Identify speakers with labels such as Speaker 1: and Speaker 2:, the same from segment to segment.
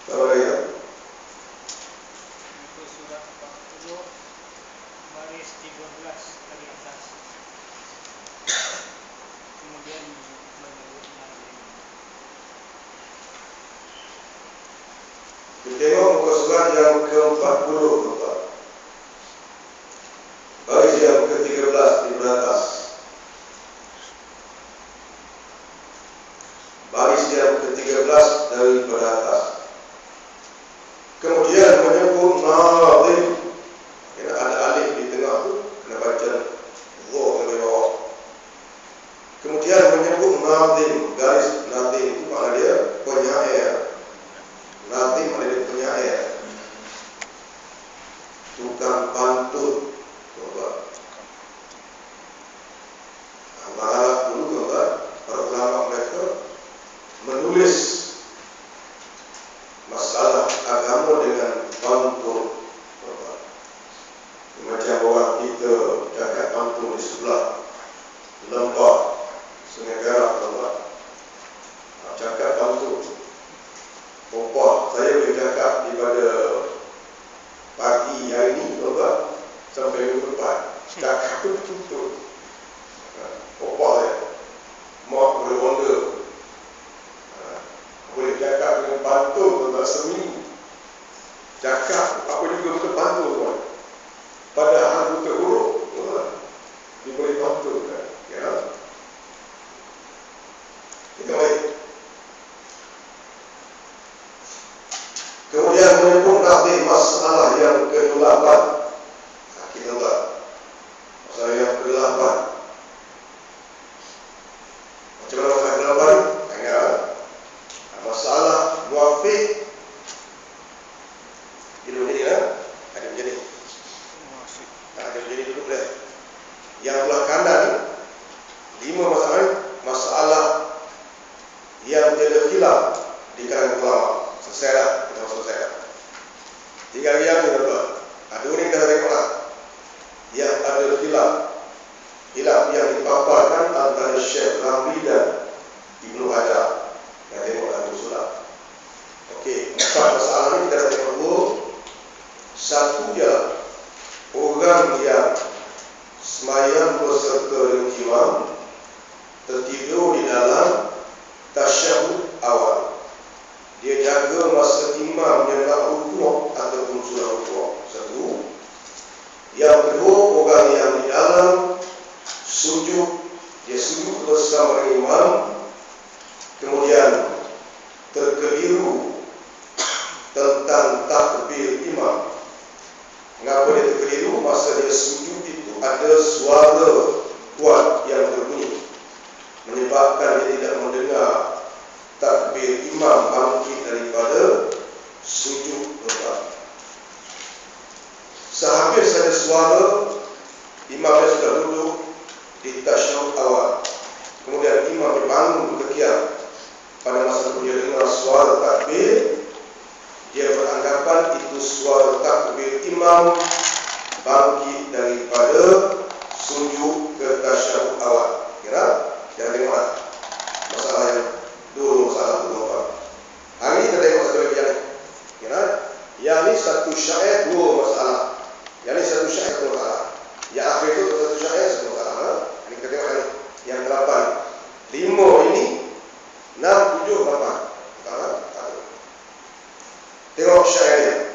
Speaker 1: Kalau ya,
Speaker 2: Itu surat 40 baris 13 dari atas. Kemudian menyebutnya
Speaker 1: tengok muka surat yang ke-40, Bapak. Baris yang ke-13 di atas. Baris yang ke-13 daripada atas. Kemudian menyebut nazim. Ya, ada alif di tengah tu, kena baca dha dari bawah. Kemudian menyebut nazim, garis nazim itu makna dia penyair. Nazim makna dia penyair. Tukang pantun. Malah dulu tuan, para ulama mereka menulis masalah agama dengan pantun. Macam orang kita cakap pantun di sebelah lembah Sungai Perak, cakap pantun. Saya boleh cakap daripada pagi hari ini sampai minggu depan. Cakap pantun. Saya mak boleh wonder. Boleh cakap dengan pantun seminggu. Cakap apa juga betul pantun tuan. Padahal betul huruf dia boleh pantun kan. Ya. Kita baik. Kemudian menyebut nazim masalah yang ke-8. Kita buat masalah yang ke-8. Macam mana masalah ke-8 ni? Ya. Masalah muafiq. Dia menjadi ada menjadi. Dia menjadi duduk dia. Yang belah kanan 5 masalah ni, masalah yang tiada khilaf di kalangan ulama. Selesai dah, kita selesai dah. 3 yang ni tuan. Ada ni kita tengoklah. Yang ada khilaf. Khilaf yang dipaparkan antara Syekh Ramli dan Ibnu Hajar. Kita tengok dalam surat. Okey, 4 masalah ni kita tengok dulu. Satu ialah orang yang semayang berserta dengan imam tertidur di dalam tasyahud awal. Dia jaga masa imam yang nak rukuk ataupun sudah rukuk. Satu. Yang kedua, orang yang di dalam sujud, dia sujud bersama dengan imam, kemudian terkeliru tentang takbir imam. Mengapa dia terkeliru? Masa dia sujud itu ada suara kuat yang berbunyi, menyebabkan dia tidak mendengar takbir imam bangkit daripada sujud rukuk. Sehabis ada suara, imam dia sudah duduk di tasyahud awal. Kemudian imam dibangun kekiam. Pada masa itu dia dengar suara takbir, dia beranggapan itu suara takbir imam bangkit daripada sujud ke tasyahud awal. Kira? Jangan tengoklah masalah yang dulu masalah tu tuan. Hari ini kita tengok satu lagi yang ni. Kira? Yang ni satu syair 2 masalah. Yang ni satu syair 2 masalah. Yang akhir itu satu syair 1 masalah. Ini kita tengok yang ni. Yang 8. 5 ini 6, 7, 8. Tengok syairnya.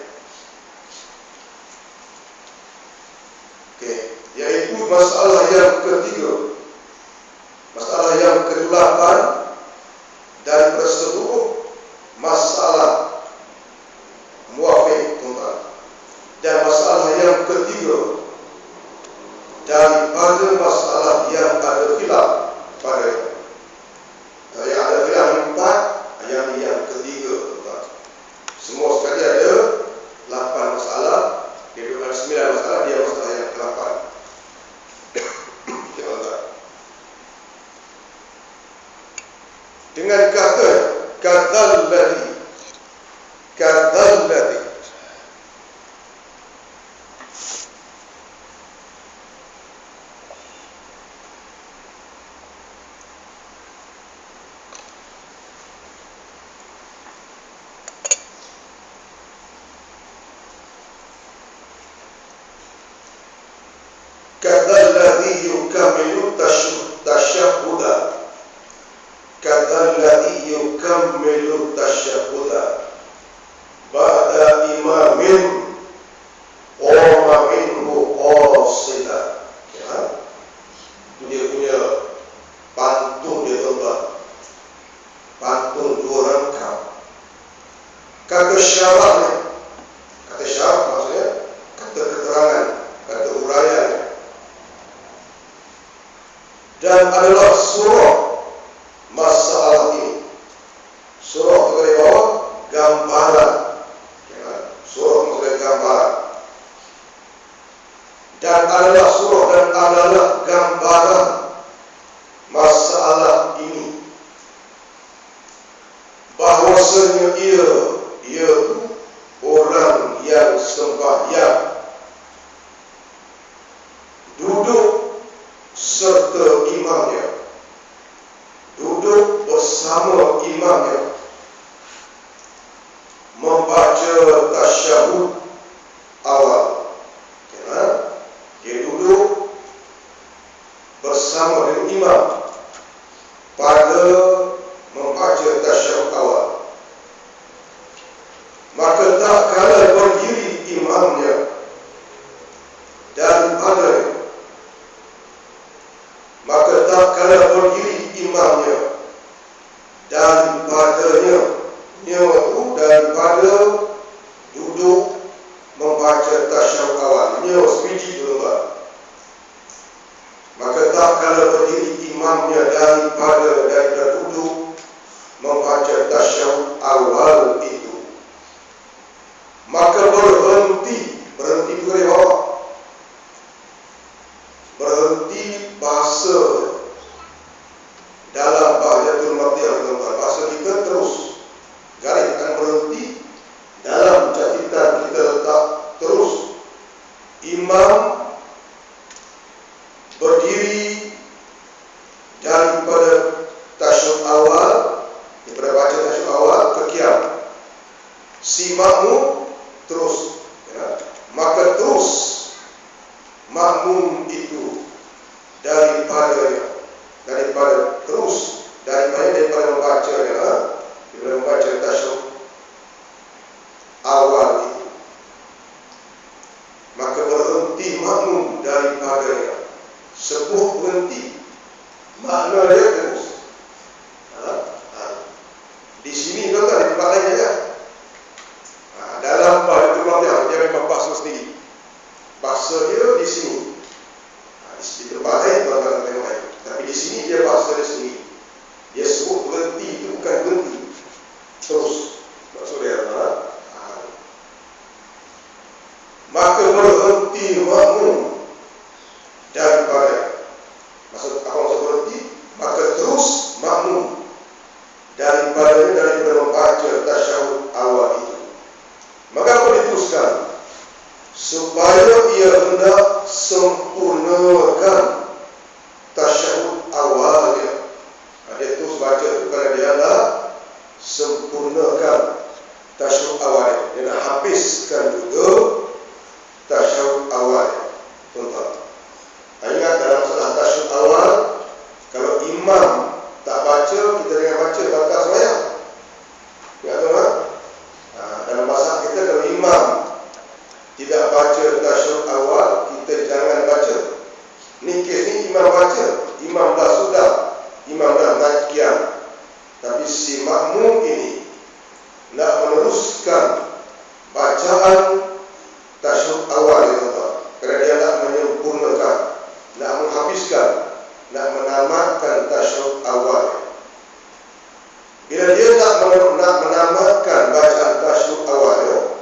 Speaker 1: Okey, iaitu masalah yang ketiga. Masalah yang ke-8 dan seluruh masalah muafiq tuan. Dan masalah yang ketiga daripada masalah yang ada khilaf pada yang ada khilaf 4, yang ketiga tuan. Semua sekali ada 8 masalah. Dia ada 9 masalah, dia masalah yang ke-8. Dengan kata kadzalladzi Kadalladhi yukammilu tashahhuda. Kadalladhi yukammilu tashahhuda ba'da imamin qama minhu qasida. Ya, itu dia punya pantun, dia tuan-tuan. Pantun dua rangkap. Kata syarahnya, kata syarah maksudnya kata keterangan, kata uraian, dan adalah surah masalah ini. Surah itu dari bawah gambaran, ya, surah maksudnya gambaran, dan adalah surah dan adalah gambaran masalah ini, bahwasanya ia orang yang sembahyang, duduk serta imamnya, duduk bersama imamnya, membaca tasyahud awal. Ya, dia duduk bersama dengan imam pada membaca tasyahud awal. Maka tak kala berdiri imamnya daripadanya, maka tak kala berdiri imamnya daripadanya, yaitu daripada duduk membaca tasyahud awal, nyawa sebiji dulu. Maka tak kala berdiri imamnya daripada duduk membaca tasyahud awal itu, maka berhenti itu dari bawah, berhenti bahasa dalam bahagian matiah, bahasa kita terus garis akan berhenti, dalam catatan kita letak terus. Imam berdiri daripada tasyahud awal, daripada baca tasyahud awal ke qiyam, si makmum terus, ya, maka terus makmum itu daripada membaca tasyahud awal itu, maka berhenti makmum daripadanya. Sepuh berhenti, makna dia terus. Di sini tuan-tuan, di tempat lain saja. Dalam bahasa Matiah dia memang bahasa sendiri. Bahasa dia di sini. Di tempat lain tuan-tuan tengok lain. Tapi di sini dia bahasa dia sendiri. Dia sebut berhenti itu bukan berhenti, terus. Maksudnya maka berhenti makmum daripada, maksud apa maksud berhenti? Maka terus makmum daripada membaca tasyahud awal itu. Maka apa diteruskan? Supaya ia hendak sempurnakan tasyahud awalnya. Dia terus baca itu kerana dia nak sempurnakan tasyahud awalnya. Dia nak habiskan juga tasyahud awalnya. Tuan-tuan, ingat dalam masalah tasyahud awal, kalau imam tak baca, kita dengan baca batal sembahyang. Ya, tuan-tuan. Dalam bahasa kita, kalau imam tidak baca tasyahud awal, kita jangan baca. Ni kes ni imam baca, imam dah naik qiyam, tapi si makmum ini nak meneruskan bacaan tasyahud awal, ya tuan-tuan, kerana dia nak menyempurnakan, nak menghabiskan, nak menamatkan tasyahud awal. Bila dia nak menamatkan bacaan tasyahud awalnya,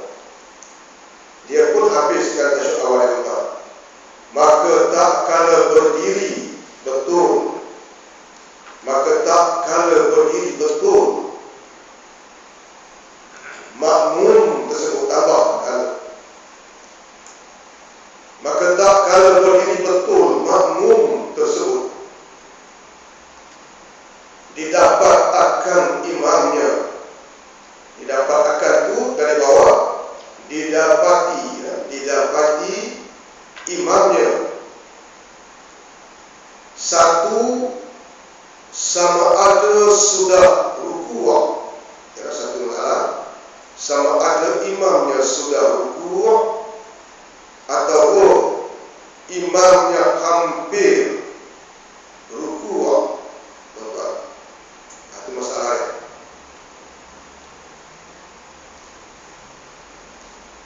Speaker 1: dia pun habiskan tasyahud awalnya, tuan-tuan. Maka tak kala berdiri betul, makmum tersebut tambah kala. Maka tak kala berdiri betul makmum tersebut didapat akan imamnya. Didapat akan itu dari bawah, didapati imamnya sama ada sudah rukuk, kira satu masalah, sama ada imamnya sudah rukuk atau imamnya hampir rukuk, tuan-tuan. Itu masalahnya.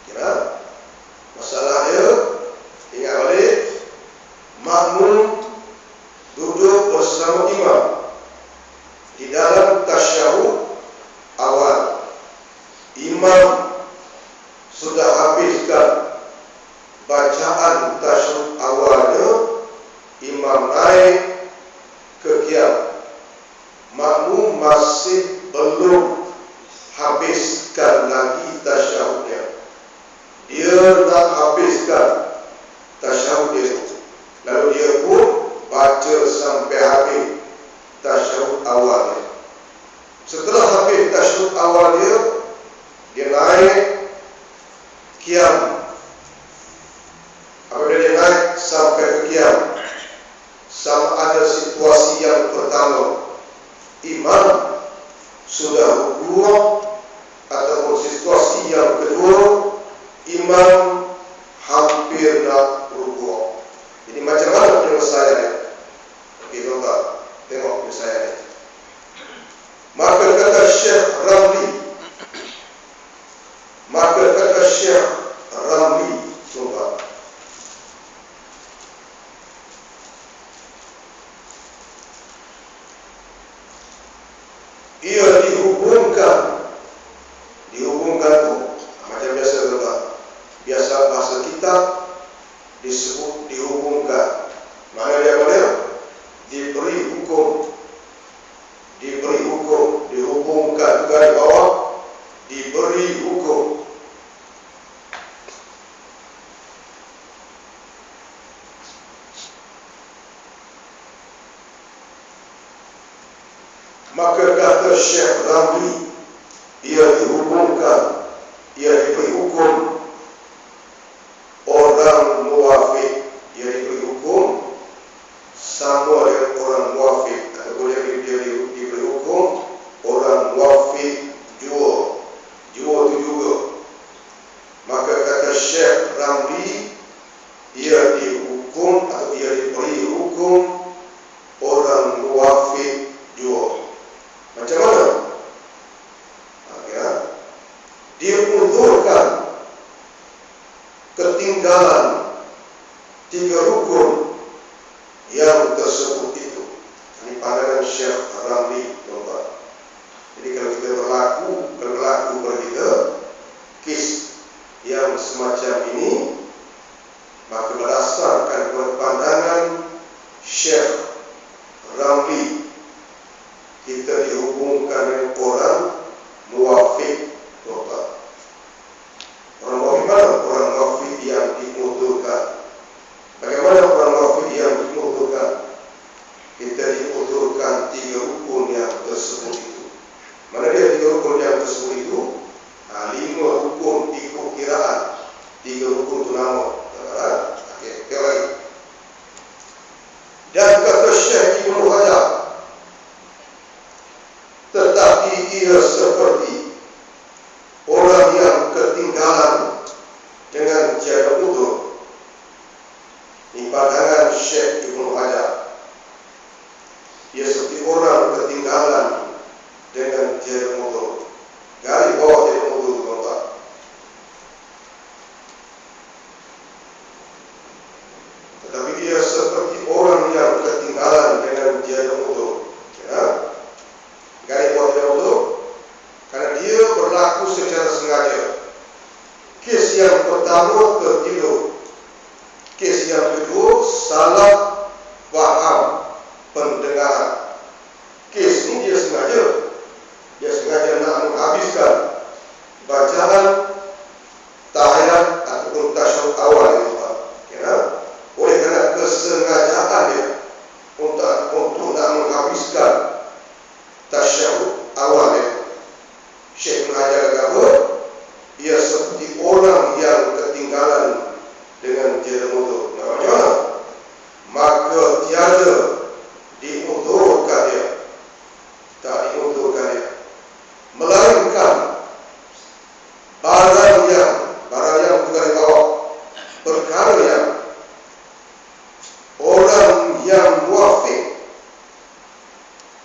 Speaker 1: Kira masalah dia, ingat balik, makmum duduk bersama imam di dalam tasyahud awal. Imam sudah habiskan bacaan tasyahud awalnya, imam naik ke qiyam. Makmum masih belum habiskan lagi tasyahudnya. Dia nak habiskan tasyahud dia, lalu dia pun baca sampai habis tasyahud awalnya. Setelah habis tasyahud awal dia naik qiyam. Apabila dia naik sampai ke qiyam, sama ada situasi yang pertama, imam sudah rukuk, ataupun situasi yang kedua, imam hampir nak rukuk. Jadi macam mana penyelesaiannya? Okey, tuan-tuan, tengok penyelesaiannya. Maka kata Syekh Ramli, tuan-tuan, ia dihubungkan tu macam biasa, tuan-tuan. Biasa bahasa kita disebut dihubungkan. Mana dia boleh? Diberi hukum, dihubungkan juga di bawah, diberi hukum. Maka kata Syekh Ramli, ia dihubungkan, ia diberi hukum. Orang muwafiq, ia diberi hukum sama dengan orang muwafiq, ataupun dia diberi hukum orang muwafiq jua itu juga. Maka kata Syekh Ramli, ia dihukum atau ia diberi hukum orang muwafiq jua. Macam mana? Dia mengundurkan ketinggalan 3 rukun yang tersebut itu. Ini pandangan Syekh Ramli, tuan-tuan. Jadi kalau kita berlaku pada kita kes yang semacam ini, maka berdasarkan pandangan Syekh Ramli, kita dihubungkan dengan orang muwafiq, tuan-tuan. Orang muwafiq mana? Orang muwafiq yang dimudurkan. Bagaimana orang muwafiq yang dimudurkan? Kita dimudurkan 3 rukun yang tersebut itu. Mana dia 3 rukun yang tersebut itu? 5 rukun ikut kiraan, 3 rukun itu nama. Okey lagi. Dan kata Syekh Ibnu Hajar, tetapi ia seperti orang yang ketinggalan dengan tiada udzur. Ini pandangan Syekh Ibnu Hajar. Ia seperti orang ketinggalan dengan tiada udzur. Garis bawah tiada udzur, tuan-tuan. Tetapi ia seperti orang yang ketinggalan dengan tiada udzur. Garis bawah tiada udzur, karena dia berlaku secara sengaja. Kes yang pertama tertidur, kes yang kedua salah faham pendengaran. Kes ini dia sengaja nak menghabiskan bacaan tahiyat ataupun tasyahud awal itu. Oleh kerana kesengajaan dia untuk nak menghabiskan tasyahud awal Syekh Ibnu Hajar kata, ia seperti orang yang ketinggalan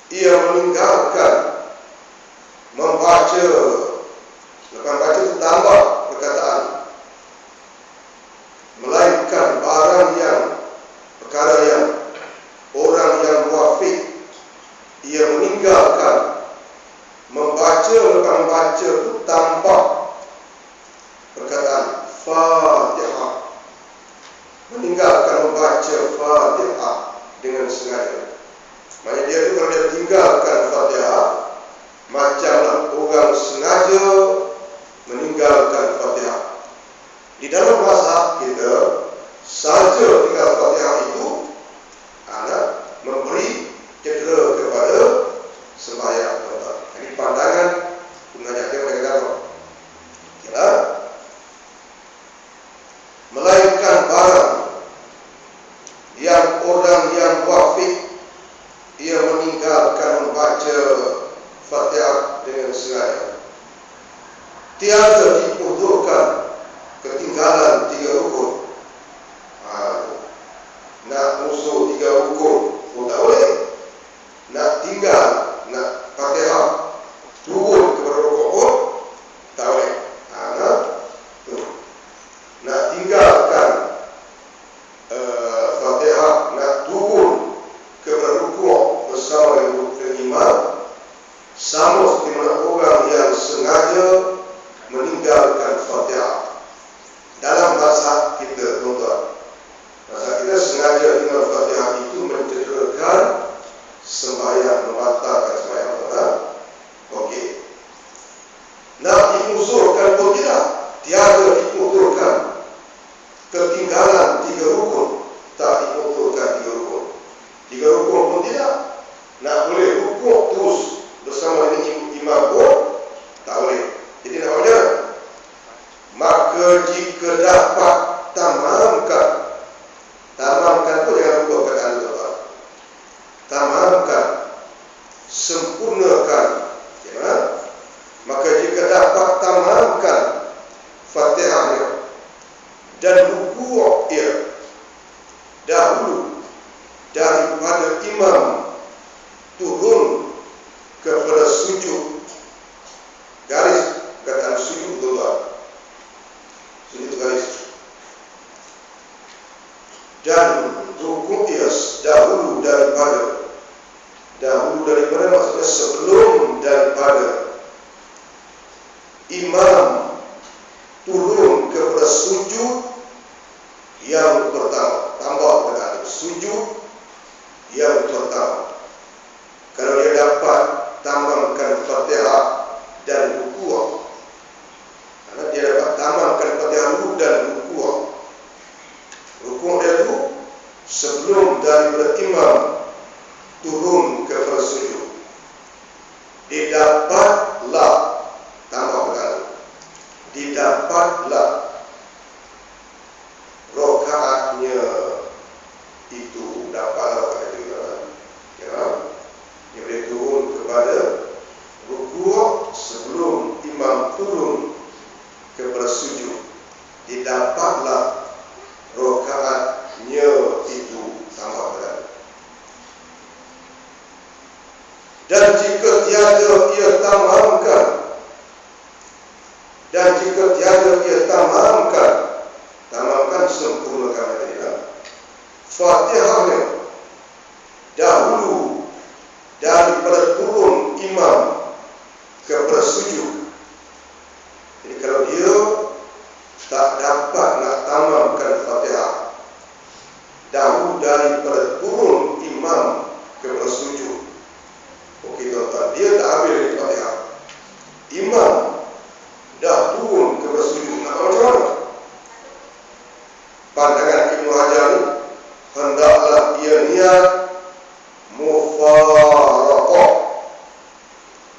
Speaker 1: ia meninggalkan membaca, lepas baca itu tambah perkataan, melainkan perkara yang orang yang muafiq, ia meninggalkan membaca, lepas membaca itu tambah perkataan Fatihah, meninggalkan membaca Fatihah dengan sengaja. Maksudnya dia itu kalau dia tinggalkan Fatihah, macamlah orang sengaja meninggalkan Fatihah. Di dalam bahasa kita, saja tinggal Fatihah itu memberi cedera kepada sembahyang. Ini pandangan mengajarkan mereka kata, kira melainkan barang yang orang yang muafiq, ia meninggalkan membaca Fatihah dengan sengaja. Tiada diputuskan ketinggalan 3 rukun. Nak musuh 3 rukun pun tak boleh. Nak tinggal, nak Fatihah turun kepada rukun pun tak boleh. Nak tinggalkan Fatihah, nak turun kepada rukun bersama dengan imam, sama seperti mana orang yang sengaja meninggalkan Fatihah. Dalam bahasa kita, tuan-tuan, bahasa kita sengaja tinggal Fatihah itu mencederakan sembahyang, membatalkan sembahyang, tuan-tuan. Okey. Nak diusulkan pun tidak, tiada diusulkan ketinggalan 3 rukun, tak diusulkan 3 rukun. 3 rukun pun tidak. Nak boleh rukun terus bersama dengan imam pun tak boleh. Jadi nak macam mana? Maka jika dapat tamamkan pun jangan lupa perkataan itu, tuan. Tamamkan, sempurnakan, ya? Maka jika dapat tamamkan Fatihahnya dan rukuk ia dahulu daripada imam turun kepada sujud. Garis perkataan sujud, tuan. Sujud garis. Dan rukuk ia dahulu daripada maksudnya sebelum daripada imam turun kepada sujud yang pertama. Tambah perkataan sujud yang pertama. Kalau dia dapat tambahkan Fatihah dan rukuk, karena dia dapat tambahkan Fatihah dulu dan rukuk. Rukuk dia itu sebelum daripada imam turun kepada sujud. Didapatlah, tambah perkataan, didapatlah rakaatnya itu, dapatlah rakaat itu, ya. Dia boleh turun kepada rukuk sebelum imam turun kepada sujud. Didapatlah rakaatnya itu, tambah perkataan. Dan jika tiada ia tamamkan, sempurnakan Fatihahnya dahulu daripada turun imam kepada sujud. Jadi kalau dia tak dapat nak tamamkan Fatihah dahulu daripada turun imam kepada sujud, okey tuan-tuan, dia tak habis dari Fatihah, imam dah turun kepada sujud, nak macam mana? Pandangan Ibnu Hajar ni, hendaklah ia niat mufaraqah.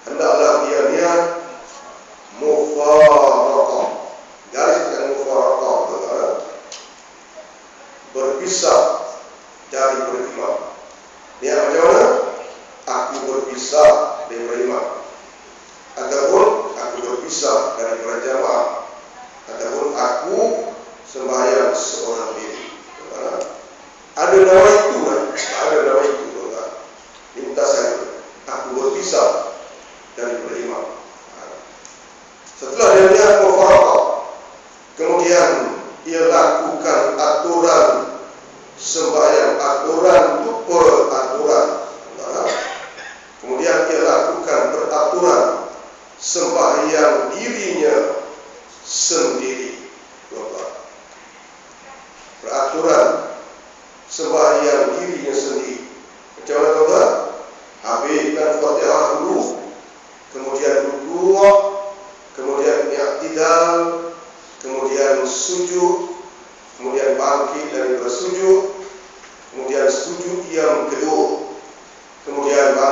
Speaker 1: Hendaklah dia niat mufaraqah. Garis dengan mufaraqah, tuan-tuan, berpisah dari imam. Niat macam mana? Aku berpisah dari imam, ataupun aku berpisah dari jamaah, ataupun aku sembahyang seorang diri. Ada nama itu kan? Ada nama itu, tuan-tuan. Di mutasan itu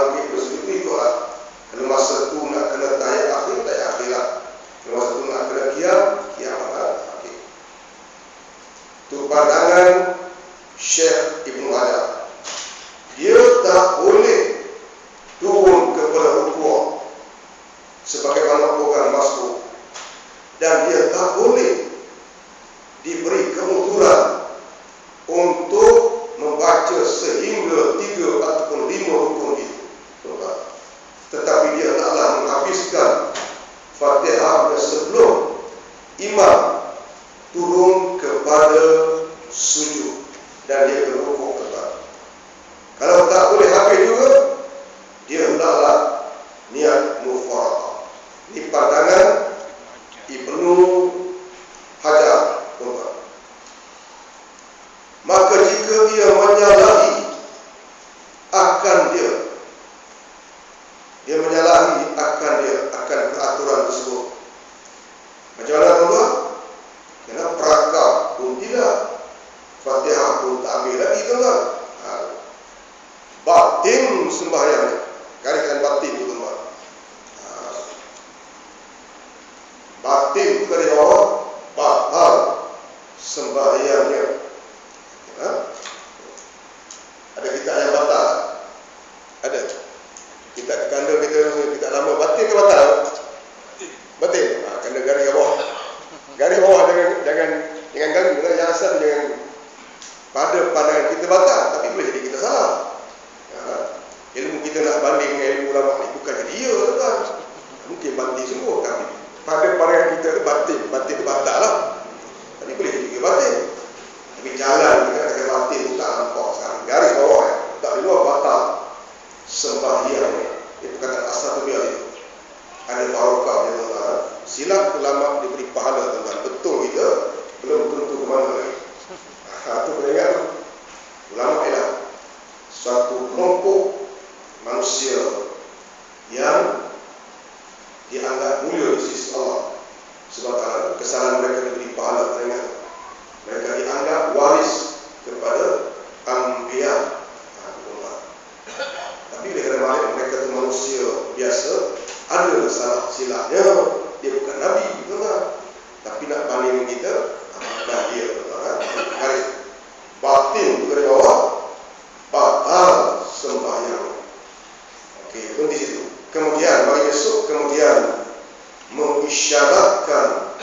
Speaker 1: bangkit bersujud itu ikutlah. Kalau masa tu nak kena tayat akhir lah. Kalau masa tu nak kena kiam akhir. Itu pandangan Syekh Ibn Hajar. Dia tak boleh turun kepada rukuk sebagaimana orang masuk, dan dia tak boleh diberi kemuduran untuk membaca sehingga 3 ataupun 5 rukun itu. Tetapi dia hendaklah menghabiskan Fatihah sebelum imam turun kepada sujud dan dia berrukuk kembali. Kalau tak boleh habis juga, dia hendaklah niat mufaraqah. Ini pandangan Ibnu Hajar. Maka jika ia menyalahi akan peraturan tersebut, macam mana tuan-tuan? Kena perakam pun tidak, Fatihah pun tak ambil lagi tuan-tuan. Batin sembahyangnya, gariskan batin itu tuan-tuan. Batin itu dari bawah, batal sembahyangnya. Ada kitab yang batal? Ada. Kitab kanda kita lama batin ke batal? Batin. Kanda garis bawah. Garis bawah jangan ganggu. Yang asal jangan pada pandangan kita batal, tapi boleh jadi kita salah. Ilmu kita nak banding dengan ilmu ulama ni bukan jadi dia tuan. Mungkin batin semua, tapi pada pandangan kita tu batin tu batal lah. Tapi boleh jadi juga batin. Tapi jalan kita kata batin tu tak nampak sekarang. Garis bawah tak di luar batal sembahyang. Itu kata asal tu biar itu. Ada barokah dia tuan. Silap ulama diberi pahala tuan. Betul kita belum tentu ke mana lagi. Itu peringat tu. Ulama ialah suatu kelompok manusia yang dianggap mulia di sisi Allah. Sebab kesalahan mereka diberi pahala, peringat. Mereka dianggap waris kepada anbiya. Tapi kerana mereka itu manusia biasa, ada salah silapnya. Dia bukan Nabi, tapi nak banding kita, apakah dia? Garis batin itu dari bawah, batal sembahyang. Okey, itu di situ. Kemudian bagi besok, kemudian mengisyaratkan